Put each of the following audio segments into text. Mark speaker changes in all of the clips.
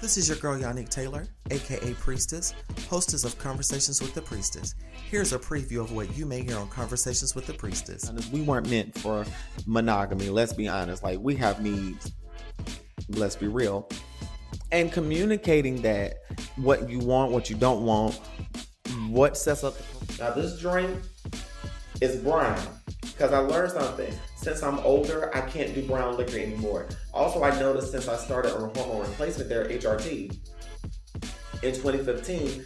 Speaker 1: This is your girl Yannick Taylor, aka Priestess, hostess of Conversations with the Priestess. Here's a preview of what you may hear on Conversations with the Priestess.
Speaker 2: We weren't meant for monogamy, let's be honest. Like, we have needs, let's be real. And communicating that, what you want, what you don't want, what sets up. Now this drink is brown, because I learned something. Since I'm older, I can't do brown liquor anymore. Also, I noticed since I started on hormone replacement therapy, HRT, in 2015,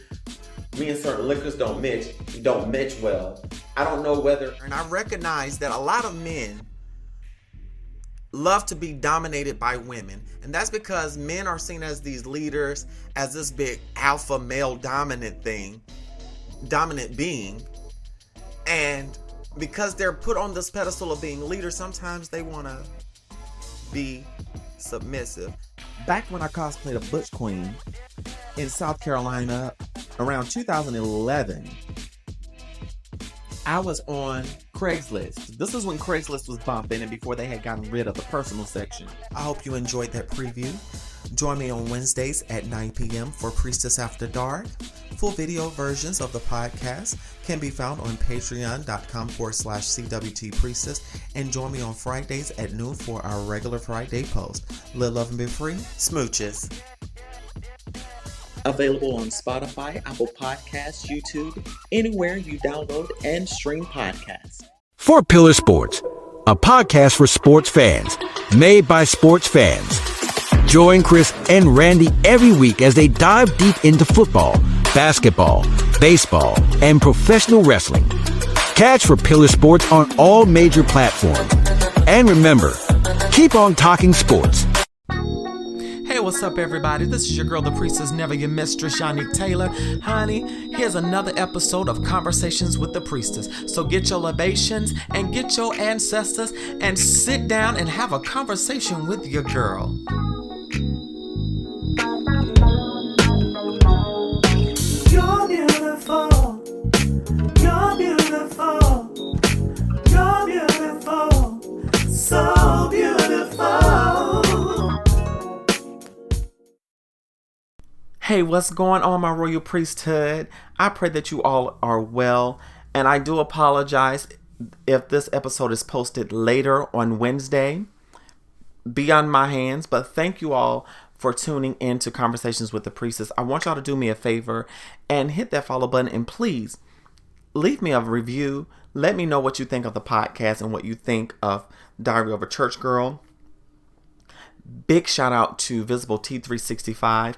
Speaker 2: me and certain liquors don't match well. I don't know whether...
Speaker 1: And I recognize that a lot of men love to be dominated by women. And that's because men are seen as these leaders, as this big alpha male dominant being. And because they're put on this pedestal of being leaders, sometimes they want to be submissive. Back when I cosplayed a Butch Queen in South Carolina around 2011, I was on Craigslist. This is when Craigslist was bumping and before they had gotten rid of the personal section. I hope you enjoyed that preview. Join me on Wednesdays at 9 p.m. for Priestess After Dark. Full video versions of the podcast can be found on patreon.com/CWT Priestess, and join me on Fridays at noon for our regular Friday post. Live, love, and be free. Smooches.
Speaker 3: Available on Spotify, Apple Podcasts, YouTube, anywhere you download and stream podcasts.
Speaker 4: Four Pillar Sports, a podcast for sports fans, made by sports fans. Join Chris and Randy every week as they dive deep into football, basketball, baseball, and professional wrestling. Catch For Pillar Sports on all major platforms. And remember, keep on talking sports.
Speaker 1: Hey, what's up, everybody? This is your girl, the Priestess, never your mistress, Yannick Taylor. Honey, here's another episode of Conversations with the Priestess. So get your libations and get your ancestors and sit down and have a conversation with your girl.
Speaker 5: You're beautiful. You're beautiful. You're beautiful. So beautiful.
Speaker 1: Hey, what's going on, my royal priesthood? I pray that you all are well, and I do apologize if this episode is posted later on Wednesday. Beyond my hands, but thank you all for tuning in to Conversations with the Priestess. I want y'all to do me a favor and hit that follow button, and please leave me a review. Let me know what you think of the podcast and what you think of Diary of a Church Girl. Big shout out to Visible T365,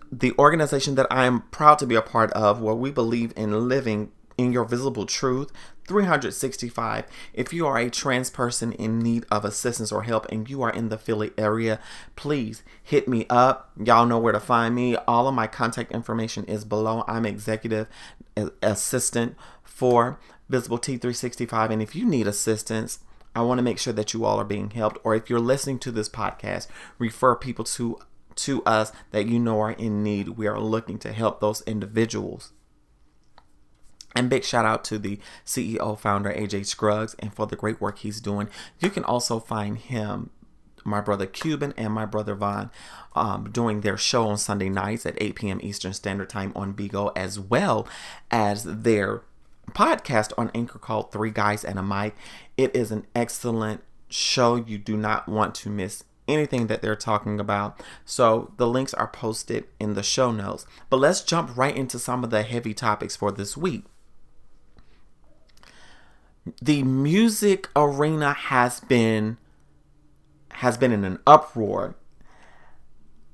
Speaker 1: the organization that I am proud to be a part of, where we believe in living in your visible truth 365. If you are a trans person in need of assistance or help and you are in the Philly area, please hit me up. Y'all know where to find me. All of my contact information is below. I'm executive assistant for Visible T365, and if you need assistance, I want to make sure that you all are being helped. Or if you're listening to this podcast, refer people to us that you know are in need. We are looking to help those individuals. And big shout out to the CEO founder, AJ Scruggs, and for the great work he's doing. You can also find him, my brother Cuban and my brother Vaughn, doing their show on Sunday nights at 8 p.m. Eastern Standard Time on Bigo, as well as their podcast on Anchor called Three Guys and a Mic. It is an excellent show. You do not want to miss anything that they're talking about. So the links are posted in the show notes. But let's jump right into some of the heavy topics for this week. The music arena has been in an uproar,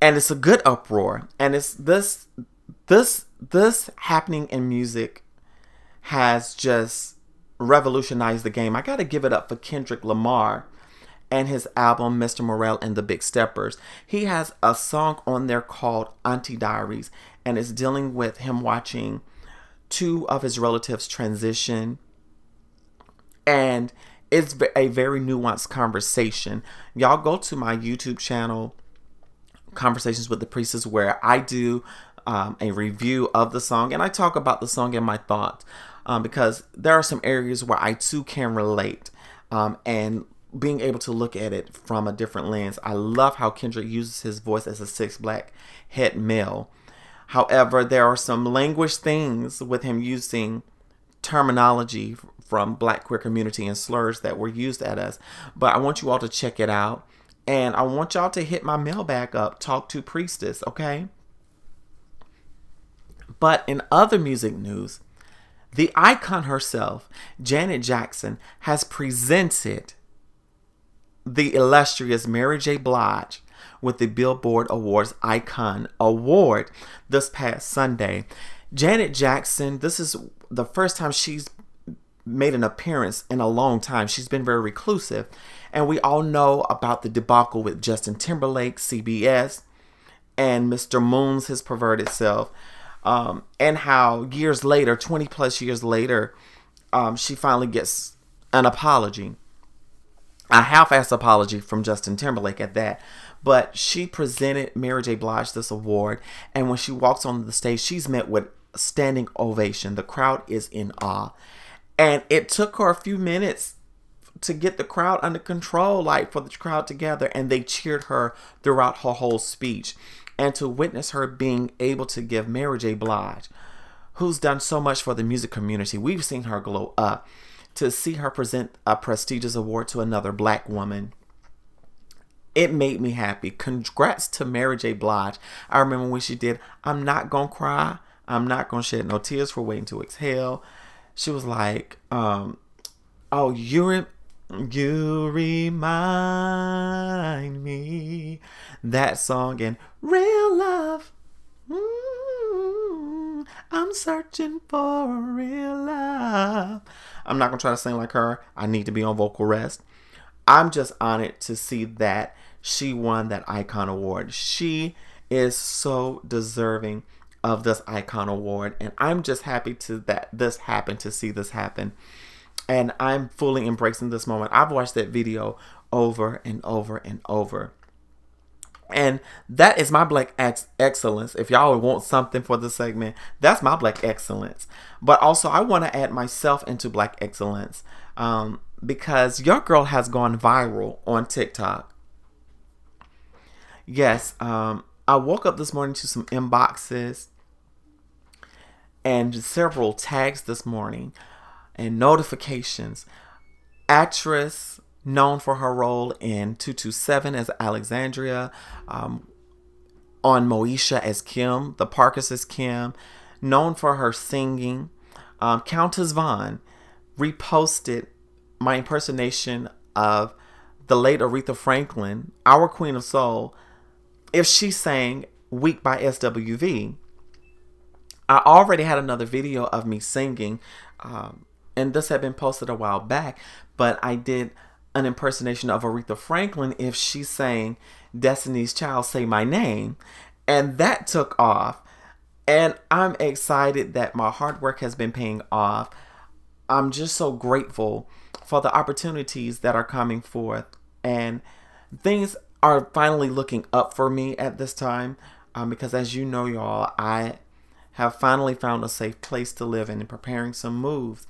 Speaker 1: and it's a good uproar. And it's this happening in music has just revolutionized the game. I got to give it up for Kendrick Lamar and his album Mr. Morale and the Big Steppers. He has a song on there called Diaries, and it's dealing with him watching two of his relatives transition. And it's a very nuanced conversation. Y'all go to my YouTube channel, Conversations with the Priestess, where I do a review of the song, and I talk about the song and my thoughts, because there are some areas where I too can relate. And being able to look at it from a different lens. I love how Kendrick uses his voice as a cis black het male. However, there are some language things with him using terminology from black queer community and slurs that were used at us. But I want you all to check it out. And I want y'all to hit my mailbag up, Talk to Priestess, okay? But in other music news, the icon herself, Janet Jackson, has presented the illustrious Mary J. Blige with the Billboard Awards Icon Award this past Sunday. Janet Jackson, this is the first time she's made an appearance in a long time. She's been very reclusive. And we all know about the debacle with Justin Timberlake, CBS, and Mr. Moon's his perverted self. And how years later, 20 plus years later, she finally gets an apology. A half-ass apology from Justin Timberlake at that. But she presented Mary J. Blige this award. And when she walks on the stage, she's met with standing ovation. The crowd is in awe. And it took her a few minutes to get the crowd under control, like for the crowd to gather. And they cheered her throughout her whole speech. And to witness her being able to give Mary J. Blige, who's done so much for the music community, we've seen her glow up, to see her present a prestigious award to another black woman, it made me happy. Congrats to Mary J. Blige. I remember when she did I'm Not Gonna Cry, I'm Not Gonna Shed No Tears for Waiting to Exhale. She was like, oh, you remind me. That song and Real Love. I'm searching for a real love. I'm not going to try to sing like her. I need to be on vocal rest. I'm just honored to see that she won that Icon Award. She is so deserving of this Icon Award. And I'm just happy to see this happen. And I'm fully embracing this moment. I've watched that video over and over and over. And that is my black excellence. If y'all want something for the segment, that's my black excellence. But also, I want to add myself into black excellence because your girl has gone viral on TikTok. Yes, I woke up this morning to some inboxes and several tags this morning and notifications. Actress known for her role in 227 as Alexandria, on Moesha as Kim, The Parkers as Kim, known for her singing. Countess Vaughn reposted my impersonation of the late Aretha Franklin, our Queen of Soul, if she sang Weak by SWV. I already had another video of me singing, and this had been posted a while back, but I did an impersonation of Aretha Franklin if she sang Destiny's Child, Say My Name. And that took off. And I'm excited that my hard work has been paying off. I'm just so grateful for the opportunities that are coming forth. And things are finally looking up for me at this time. Because as you know, y'all, I have finally found a safe place to live in and preparing some moves.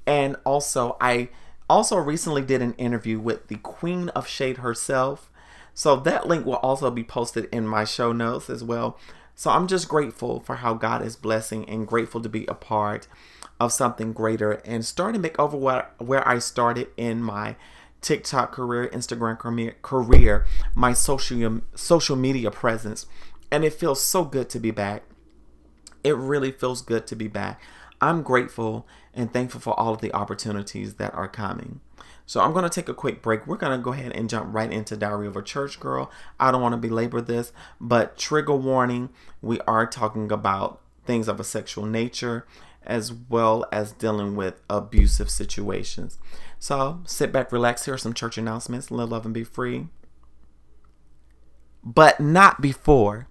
Speaker 1: And also, I recently did an interview with the Queen of Shade herself. So that link will also be posted in my show notes as well. So I'm just grateful for how God is blessing and grateful to be a part of something greater and starting to make over where I started in my TikTok career, Instagram career, my social media presence. And it feels so good to be back. It really feels good to be back. I'm grateful and thankful for all of the opportunities that are coming. So I'm going to take a quick break. We're going to go ahead and jump right into Diary of a Church Girl. I don't want to belabor this, but trigger warning, we are talking about things of a sexual nature as well as dealing with abusive situations. So sit back, relax, here are some church announcements, live, love, and be free. But not before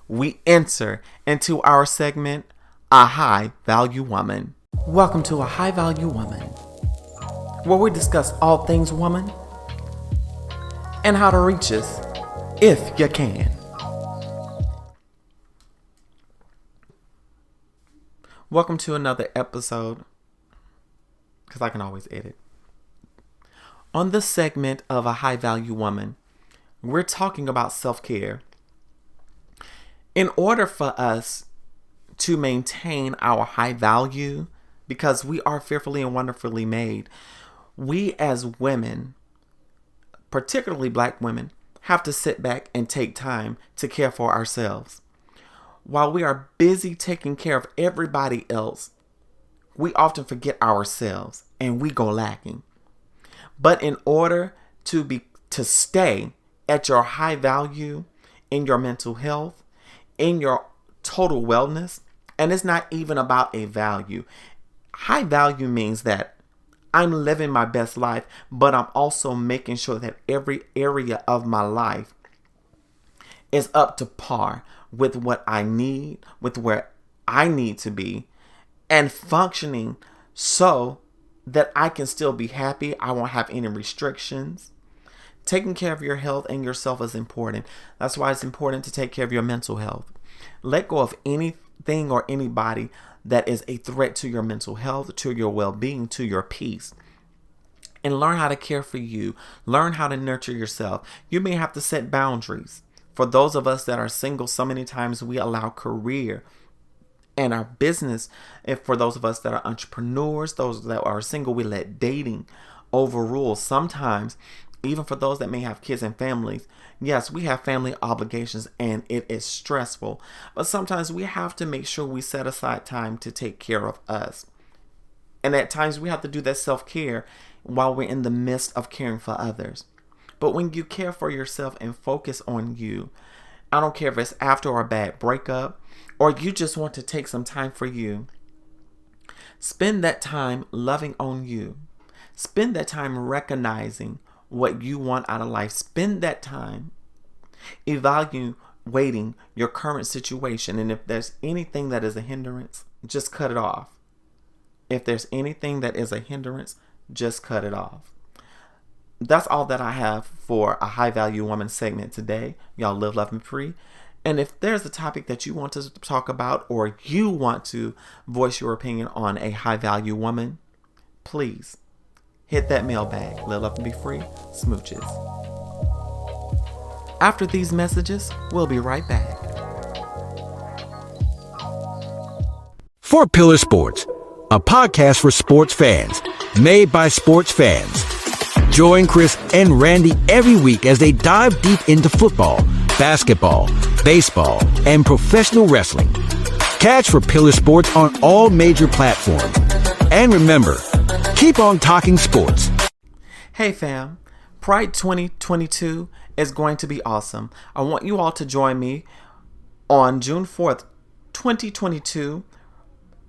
Speaker 1: we enter into our segment, A High Value Woman. Welcome to A High Value Woman, where we discuss all things woman and how to reach us if you can. Welcome to another episode, because I can always edit. On this segment of A High Value Woman, we're talking about self-care. In order for us to maintain our high value, because we are fearfully and wonderfully made, we as women, particularly Black women, have to sit back and take time to care for ourselves. While we are busy taking care of everybody else, we often forget ourselves and we go lacking. But in order to stay at your high value in your mental health, in your total wellness, and it's not even about a value. High value means that I'm living my best life, but I'm also making sure that every area of my life is up to par with what I need, with where I need to be, and functioning so that I can still be happy. I won't have any restrictions. Taking care of your health and yourself is important. That's why it's important to take care of your mental health. Let go of anything or anybody that is a threat to your mental health, to your well-being, to your peace. And learn how to care for you. Learn how to nurture yourself. You may have to set boundaries. For those of us that are single, so many times we allow career and our business. And for those of us that are entrepreneurs, those that are single, we let dating overrule. Sometimes, even for those that may have kids and families, yes, we have family obligations and it is stressful. But sometimes we have to make sure we set aside time to take care of us. And at times we have to do that self-care while we're in the midst of caring for others. But when you care for yourself and focus on you, I don't care if it's after a bad breakup or you just want to take some time for you. Spend that time loving on you. Spend that time recognizing what you want out of life. Spend that time evaluating your current situation. And if there's anything that is a hindrance, just cut it off. If there's anything that is a hindrance, just cut it off. That's all that I have for a High Value Woman segment today. Y'all live, love, and free. And if there's a topic that you want to talk about or you want to voice your opinion on a high value woman, please hit that mailbag. Live, love, and be free. Smooches. After these messages, we'll be right back.
Speaker 4: Four Pillar Sports, a podcast for sports fans, made by sports fans. Join Chris and Randy every week as they dive deep into football, basketball, baseball, and professional wrestling. Catch For Pillar Sports on all major platforms. And remember, keep on talking sports.
Speaker 1: Hey fam, Pride 2022 is going to be awesome. I want you all to join me on June 4th, 2022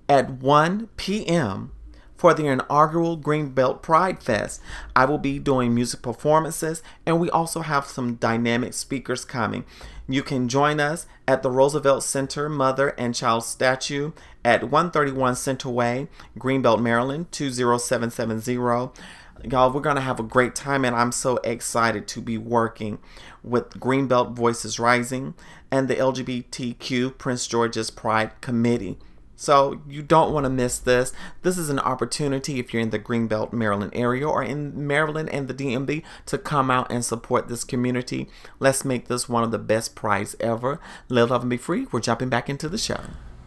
Speaker 1: at 1 p.m. for the inaugural Greenbelt Pride Fest. I will be doing music performances and we also have some dynamic speakers coming. You can join us at the Roosevelt Center Mother and Child Statue at 131 Center Way, Greenbelt, Maryland, 20770. Y'all, we're going to have a great time and I'm so excited to be working with Greenbelt Voices Rising and the LGBTQ Prince George's Pride Committee. So you don't want to miss this. This is an opportunity if you're in the Greenbelt, Maryland area or in Maryland and the DMV to come out and support this community. Let's make this one of the best prides ever. Live, love, and be free. We're jumping back into the show.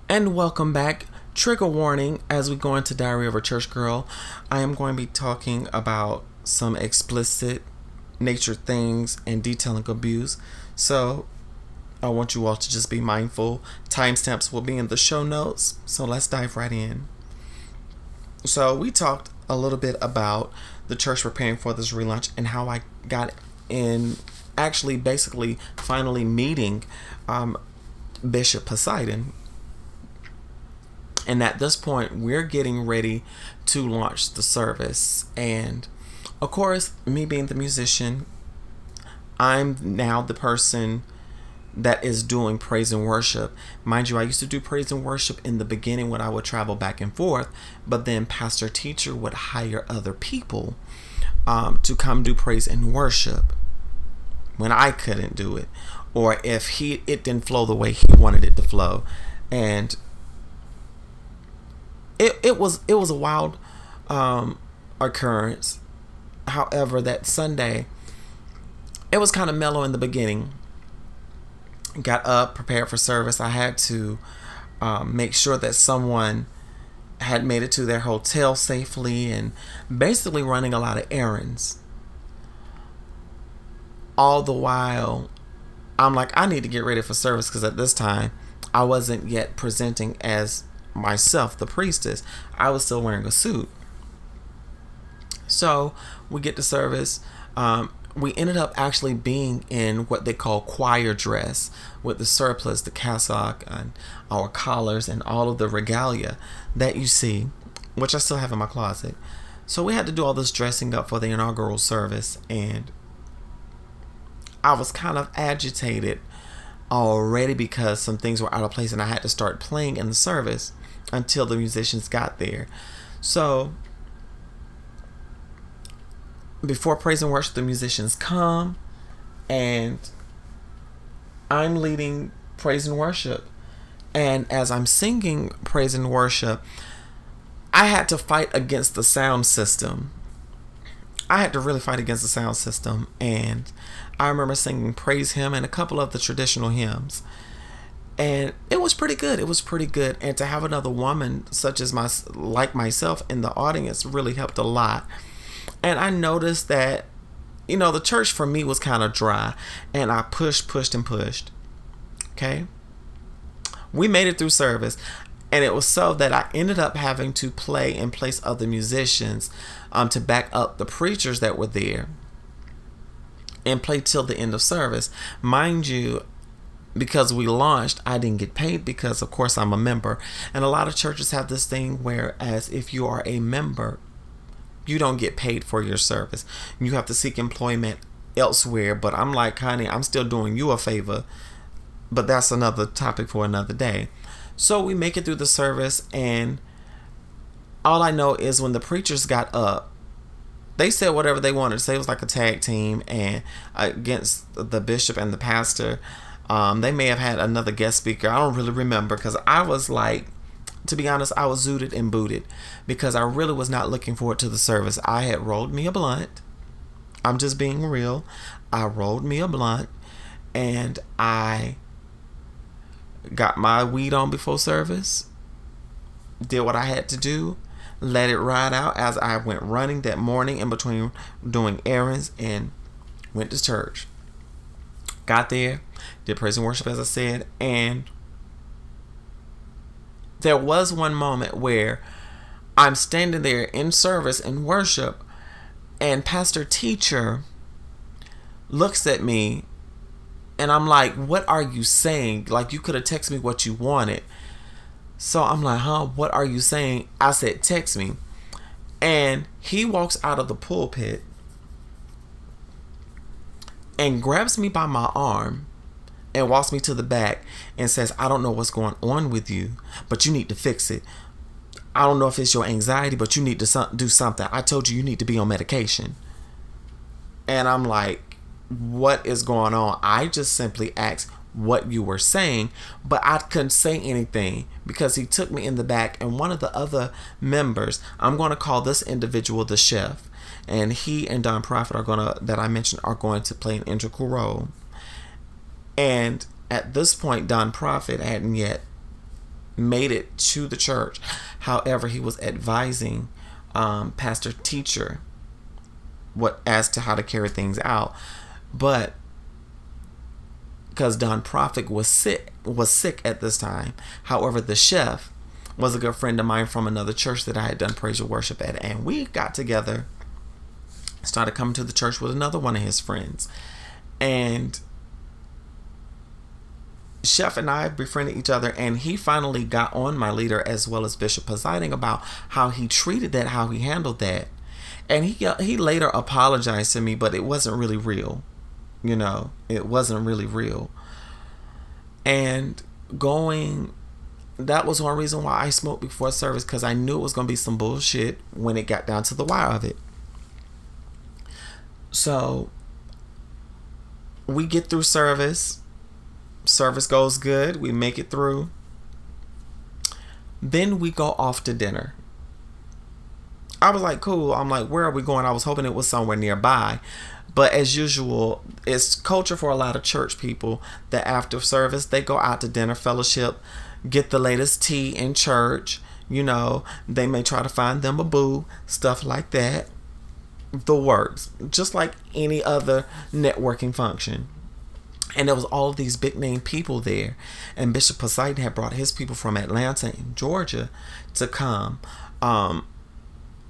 Speaker 1: And welcome back. Trigger warning as we go into Diary of a Church Girl. I am going to be talking about some explicit nature things and detailing abuse. So I want you all to just be mindful. Timestamps will be in the show notes. So let's dive right in. So we talked a little bit about the church preparing for this relaunch and how I got in actually basically finally meeting Bishop Poseidon. And at this point, we're getting ready to launch the service. And of course, me being the musician, I'm now the person that is doing praise and worship. Mind you, I used to do praise and worship in the beginning when I would travel back and forth, but then pastor teacher would hire other people to come do praise and worship when I couldn't do it, or if it didn't flow the way he wanted it to flow. And it was a wild occurrence. However, that Sunday, it was kind of mellow in the beginning. Got up, prepared for service. I had to make sure that someone had made it to their hotel safely, and basically running a lot of errands. All the while, I'm like, I need to get ready for service, because at this time, I wasn't yet presenting as myself, the priestess. I was still wearing a suit. So we get to service. We ended up actually being in what they call choir dress, with the surplice, the cassock, and our collars, and all of the regalia that you see, which I still have in my closet. So we had to do all this dressing up for the inaugural service, and I was kind of agitated already because some things were out of place, and I had to start playing in the service until the musicians got there. So before praise and worship, the musicians come, and I'm leading praise and worship. And as I'm singing praise and worship, I had to fight against the sound system. I had to really fight against the sound system. And I remember singing Praise Him and a couple of the traditional hymns. And it was pretty good. It was pretty good. And to have another woman such as myself in the audience really helped a lot. And I noticed that, the church for me was kind of dry. And I pushed. Okay? We made it through service. And it was so that I ended up having to play in place of the musicians to back up the preachers that were there. And play till the end of service. Mind you, because we launched, I didn't get paid because, of course, I'm a member. And a lot of churches have this thing whereas if you are a member, you don't get paid for your service. You have to seek employment elsewhere. But I'm like, honey, I'm still doing you a favor. But that's another topic for another day. So we make it through the service, and all I know is when the preachers got up, they said whatever they wanted to say. It was like a tag team, and against the bishop and the pastor. They may have had another guest speaker. I don't really remember, because I was like, to be honest, I was zooted and booted because I really was not looking forward to the service. I had rolled me a blunt. I'm just being real. I rolled me a blunt, and I got my weed on before service, did what I had to do, let it ride out as I went running that morning in between doing errands, and went to church. Got there, did praise and worship as I said, and there was one moment where I'm standing there in service and worship, and pastor teacher looks at me, and I'm like, what are you saying? Like, you could have texted me what you wanted. So I'm like, what are you saying? I said, text me. And he walks out of the pulpit and grabs me by my arm and walks me to the back and says, I don't know what's going on with you, but you need to fix it. I don't know if it's your anxiety, but you need to do something. I told you need to be on medication. And I'm like, what is going on? I just simply asked what you were saying, but I couldn't say anything because he took me in the back, and one of the other members, I'm going to call this individual the chef, and he and Don Prophet that I mentioned are going to play an integral role. And at this point, Don Prophet hadn't yet made it to the church. However, he was advising pastor teacher as to how to carry things out. But because Don Prophet was sick at this time. However, the chef was a good friend of mine from another church that I had done praise and worship at, and we got together, started coming to the church with another one of his friends, and chef and I befriended each other, and he finally got on my leader as well as Bishop presiding about how he treated that, how he handled that. And he later apologized to me, but it wasn't really real. It wasn't really real. And that was one reason why I smoked before service, because I knew it was going to be some bullshit when it got down to the wire of it. So we get through service. Service goes good. We make it through. Then we go off to dinner. I was like, cool. I'm like, where are we going? I was hoping it was somewhere nearby. But as usual, it's culture for a lot of church people that after service, they go out to dinner, fellowship, get the latest tea in church. You know, they may try to find them a boo, stuff like that. The works. Just like any other networking function. And there was all of these big name people there. And Bishop Poseidon had brought his people from Atlanta and Georgia to come.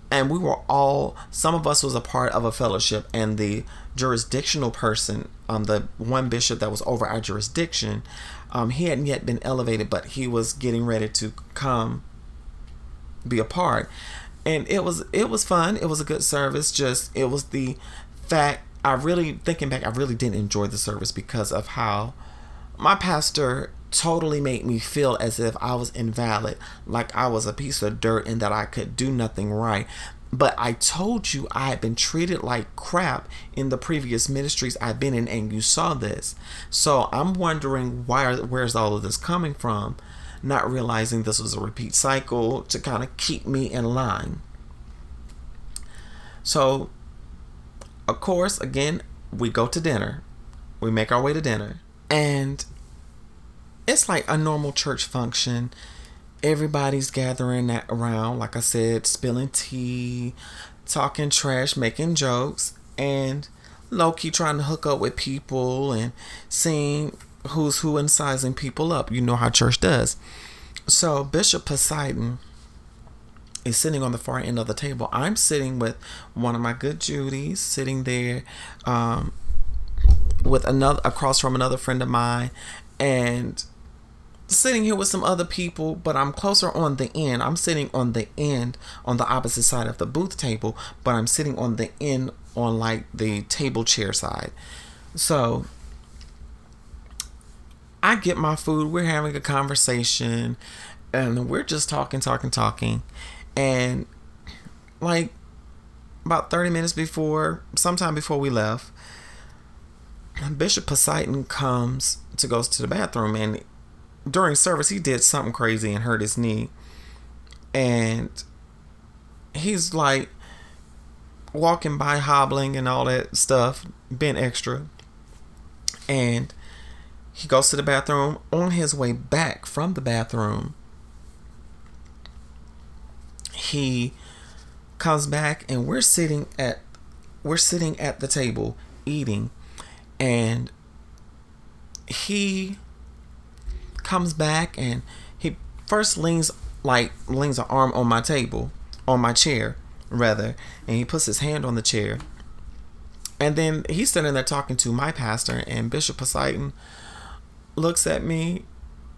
Speaker 1: And we were all, some of us was a part of a fellowship, and the jurisdictional person, the one bishop that was over our jurisdiction, he hadn't yet been elevated, but he was getting ready to come be a part. And it was fun. It was a good service. Just, it was the fact, thinking back, I really didn't enjoy the service because of how my pastor totally made me feel as if I was invalid, like I was a piece of dirt and that I could do nothing right. But I told you I had been treated like crap in the previous ministries I've been in, and you saw this. So I'm wondering where's all of this coming from, not realizing this was a repeat cycle to kind of keep me in line. So, of course, again, we go to dinner. We make our way to dinner. And it's like a normal church function. Everybody's gathering around, like I said, spilling tea, talking trash, making jokes, and low-key trying to hook up with people and seeing who's who and sizing people up. You know how church does. So Bishop Poseidon is sitting on the far end of the table. I'm sitting with one of my good Judys, sitting there with across from another friend of mine, and sitting here with some other people, but I'm closer on the end. I'm sitting on the end on the opposite side of the booth table, but I'm sitting on the end on like the table chair side. So I get my food, we're having a conversation, and we're just talking. And like about 30 minutes before, sometime before we left, Bishop Poseidon comes to go to the bathroom, and during service he did something crazy and hurt his knee, and he's like walking by hobbling and all that stuff, being extra, and he goes to the bathroom. On his way back from the bathroom, he comes back, and we're sitting at the table eating, and he comes back and he first leans an arm on my table, on my chair rather, and he puts his hand on the chair, and then he's sitting there talking to my pastor, and Bishop Poseidon looks at me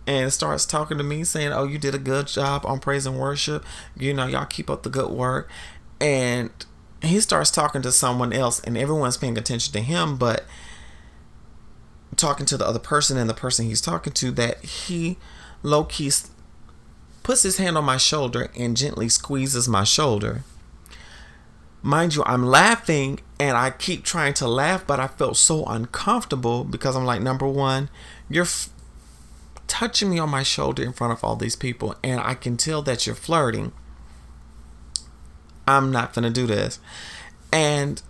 Speaker 1: and starts talking to me, saying, oh, you did a good job on praise and worship, you know, y'all keep up the good work. And he starts talking to someone else, and everyone's paying attention to him, but talking to the other person, and the person he's talking to, that he low-key puts his hand on my shoulder and gently squeezes my shoulder. Mind you, I'm laughing, and I keep trying to laugh, but I felt so uncomfortable because I'm like, number one, you're touching me on my shoulder in front of all these people, and I can tell that you're flirting. I'm not gonna do this. And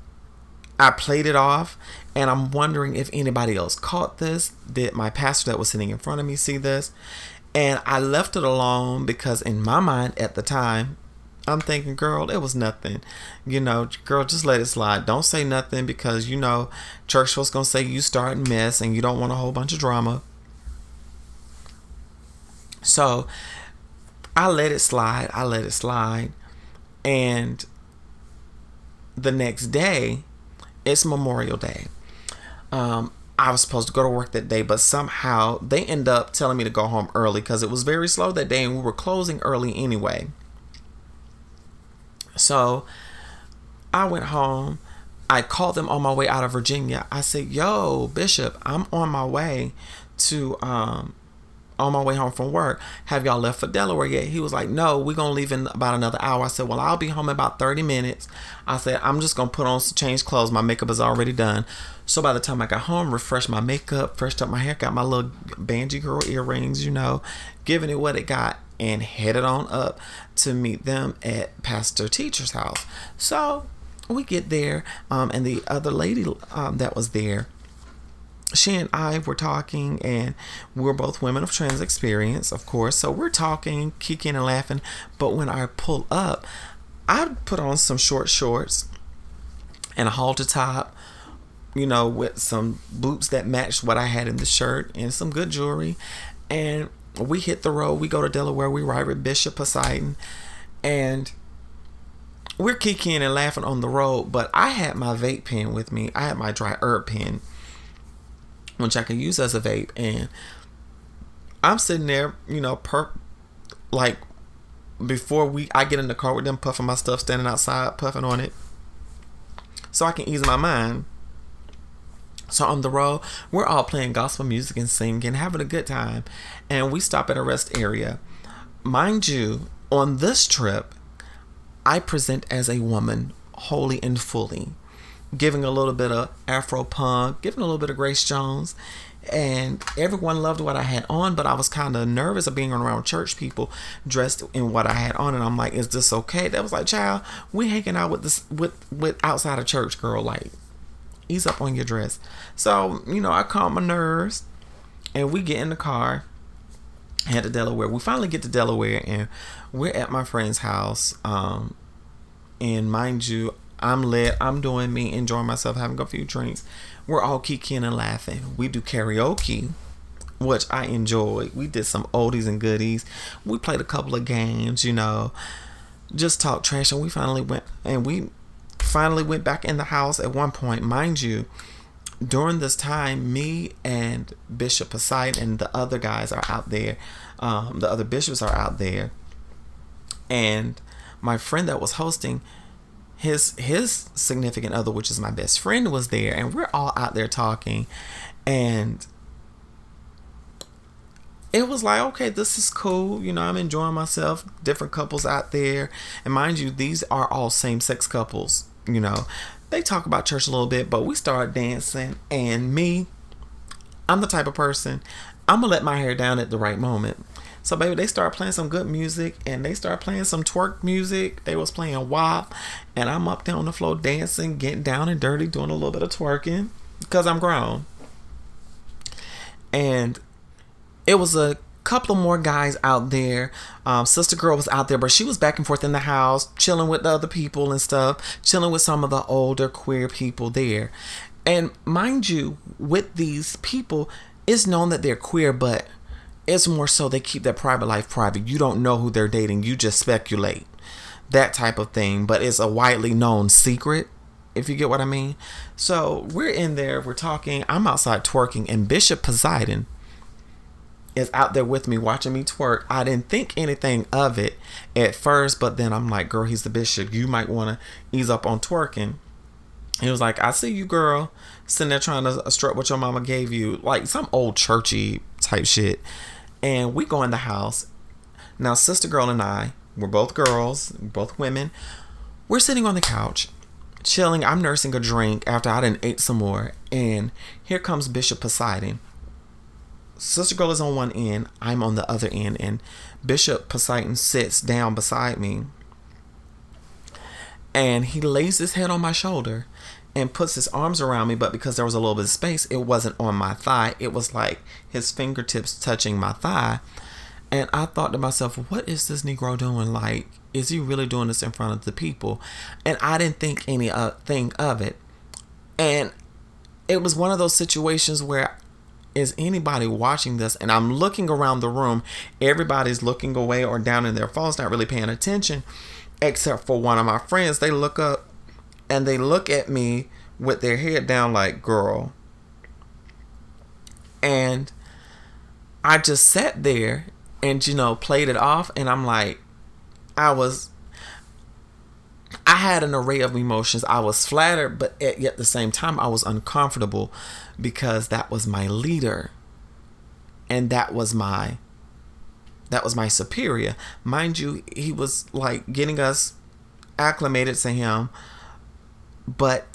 Speaker 1: I played it off, and I'm wondering if anybody else caught this. Did my pastor that was sitting in front of me see this? And I left it alone because in my mind at the time, I'm thinking, girl, it was nothing. You know, girl, just let it slide. Don't say nothing because, you know, church was going to say you starting mess and you don't want a whole bunch of drama. So I let it slide. And the next day, it's Memorial Day. I was supposed to go to work that day, but somehow they end up telling me to go home early because it was very slow that day and we were closing early anyway. So I went home. I called them on my way out of Virginia. I said, yo, Bishop, I'm on my way home from work. Have y'all left for Delaware yet? He was like, no, we're going to leave in about another hour. I said, well, I'll be home in about 30 minutes. I said, I'm just going to put on some change clothes. My makeup is already done. So by the time I got home, refreshed my makeup, freshed up my hair, got my little Banji girl earrings, you know, giving it what it got. and headed on up to meet them at Pastor Teacher's house. So we get there, and the other lady that was there, she and I were talking, and we're both women of trans experience, of course. So we're talking, kicking and laughing. But when I pull up, I put on some short shorts and a halter top, with some boots that matched what I had in the shirt and some good jewelry. And we hit the road. We go to Delaware. We ride with Bishop Poseidon, and we're kicking and laughing on the road. But I had my vape pen with me. I had my dry herb pen, which I can use as a vape. And I'm sitting there, before I get in the car with them, puffing my stuff, standing outside, puffing on it, so I can ease my mind. So on the road, we're all playing gospel music and singing, having a good time. And we stop at a rest area. Mind you, on this trip, I present as a woman, wholly and fully, giving a little bit of Afro punk, giving a little bit of Grace Jones. And everyone loved what I had on, but I was kind of nervous of being around church people dressed in what I had on. And I'm like, is this okay? That was like, child, we hanging out with this with outside of church, girl. Like, ease up on your dress. So, I calm my nerves, and we get in the car, head to Delaware. We finally get to Delaware, and we're at my friend's house. And mind you, I'm lit. I'm doing me, enjoying myself, having a few drinks. We're all kicking and laughing. We do karaoke, which I enjoyed. We did some oldies and goodies. We played a couple of games, just talk trash. And we finally went back in the house at one point. Mind you, during this time, me and Bishop Poseidon and the other guys are out there. The other bishops are out there. And my friend that was hosting, his significant other, which is my best friend, was there. And we're all out there talking. And it was like, okay, this is cool. I'm enjoying myself. Different couples out there. And mind you, these are all same-sex couples. They talk about church a little bit, but we start dancing. And me, I'm the type of person, I'm going to let my hair down at the right moment. So, baby, they start playing some good music, and they start playing some twerk music. They was playing WAP, and I'm up there on the floor dancing, getting down and dirty, doing a little bit of twerking, because I'm grown. And it was a couple of more guys out there. Sister Girl was out there, but she was back and forth in the house, chilling with the other people and stuff, chilling with some of the older queer people there. And mind you, with these people, it's known that they're queer, but it's more so they keep their private life private. You don't know who they're dating. You just speculate. That type of thing. But it's a widely known secret, if you get what I mean. So we're in there. We're talking. I'm outside twerking. And Bishop Poseidon is out there with me, watching me twerk. I didn't think anything of it at first. But then I'm like, girl, he's the bishop. You might want to ease up on twerking. He was like, I see you, girl, sitting there trying to strut what your mama gave you. Like some old churchy type shit. And we go in the house. Now, Sister Girl and I, we're both girls, both women. We're sitting on the couch, chilling. I'm nursing a drink after I done ate some more. And here comes Bishop Poseidon. Sister Girl is on one end. I'm on the other end. And Bishop Poseidon sits down beside me. And he lays his head on my shoulder and puts his arms around me, but because there was a little bit of space, it wasn't on my thigh. It was like his fingertips touching my thigh. And I thought to myself, what is this Negro doing? Like, is he really doing this in front of the people? And I didn't think anything of it. And it was one of those situations where, is anybody watching this? And I'm looking around the room. Everybody's looking away or down in their phones, not really paying attention, except for one of my friends. They look up and they look at me with their head down like, girl. And I just sat there and, played it off. And I'm like, I had an array of emotions. I was flattered, but at the same time, I was uncomfortable because that was my leader. And that was my superior. Mind you, he was like getting us acclimated to him. But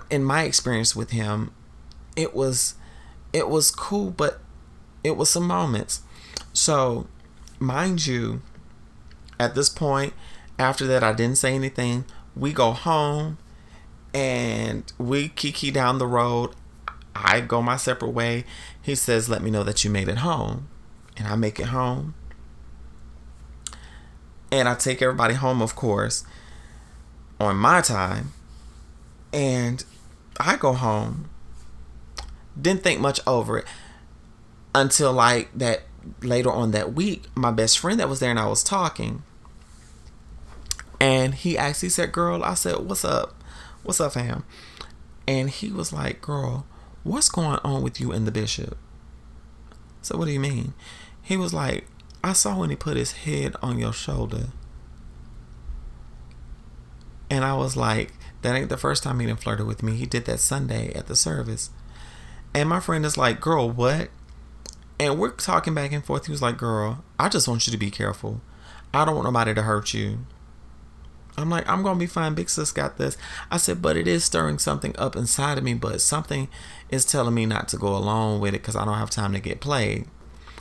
Speaker 1: in my experience with him, it was cool, but it was some moments. So mind you, at this point, after that, I didn't say anything. We go home and we kiki down the road. I go my separate way. He says, let me know that you made it home. And I make it home. And I take everybody home, of course, on my time. And I go home. Didn't think much over it until like that later on that week, my best friend that was there and I was talking. And he actually said, girl, I said, what's up? What's up, fam? And he was like, girl, what's going on with you and the bishop? So what do you mean? He was like, I saw when he put his head on your shoulder. And I was like, that ain't the first time he done flirted with me. He did that Sunday at the service. And my friend is like, girl, what? And we're talking back and forth. He was like, girl, I just want you to be careful. I don't want nobody to hurt you. I'm like, I'm going to be fine. Big sis got this. I said, but it is stirring something up inside of me. But something is telling me not to go along with it because I don't have time to get played.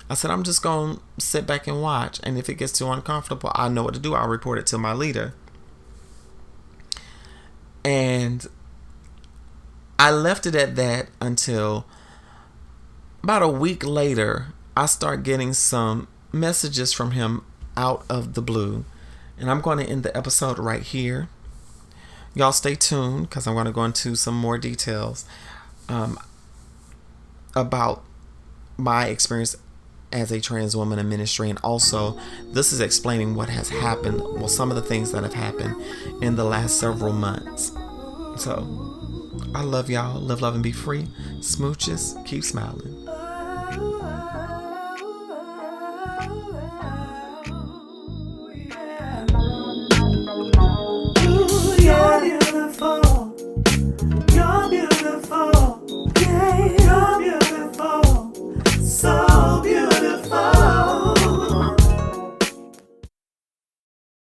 Speaker 1: I said, I'm just going to sit back and watch. And if it gets too uncomfortable, I know what to do. I'll report it to my leader. And I left it at that until about a week later, I start getting some messages from him out of the blue. And I'm going to end the episode right here. Y'all stay tuned because I'm going to go into some more details about my experience as a trans woman in ministry. And also, this is explaining what has happened. Well, some of the things that have happened in the last several months. So, I love y'all. Live, love, and be free. Smooches. Keep smiling.